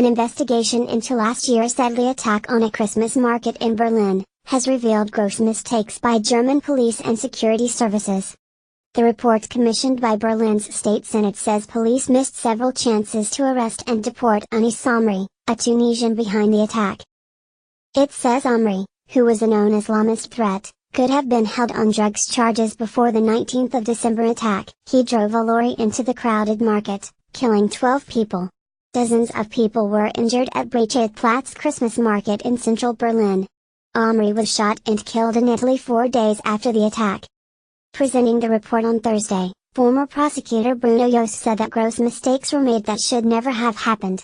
An investigation into last year's deadly attack on a Christmas market in Berlin has revealed gross mistakes by German police and security services. The report commissioned by Berlin's State Senate says police missed several chances to arrest and deport Anis Samri, a Tunisian behind the attack. It says Amri, who was a known Islamist threat, could have been held on drugs charges before the 19th of December attack. He drove a lorry into the crowded market, killing 12 people. Dozens of people were injured at Breitscheidplatz Christmas market in central Berlin. Amri was shot and killed in Italy 4 days after the attack. Presenting the report on Thursday, former prosecutor Bruno Jost said that gross mistakes were made that should never have happened.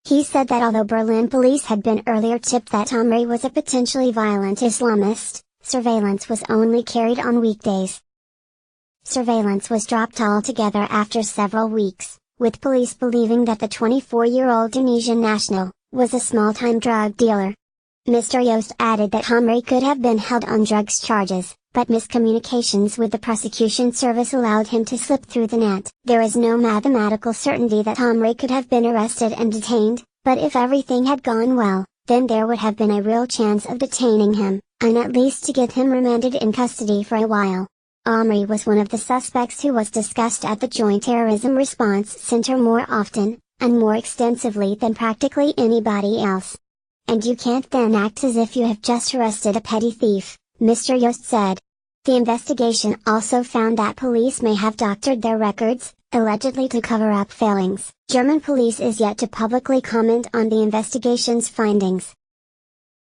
He said that although Berlin police had been earlier tipped that Amri was a potentially violent Islamist, surveillance was only carried on weekdays. Surveillance was dropped altogether after several weeks, with police believing that the 24-year-old Tunisian national was a small-time drug dealer. Mr. Jost added that Amri could have been held on drugs charges, but miscommunications with the prosecution service allowed him to slip through the net. There is no mathematical certainty that Amri could have been arrested and detained, but if everything had gone well, then there would have been a real chance of detaining him, and at least to get him remanded in custody for a while. Amri was one of the suspects who was discussed at the Joint Terrorism Response Center more often, and more extensively than practically anybody else. And you can't then act as if you have just arrested a petty thief, Mr. Jost said. The investigation also found that police may have doctored their records, allegedly to cover up failings. German police is yet to publicly comment on the investigation's findings.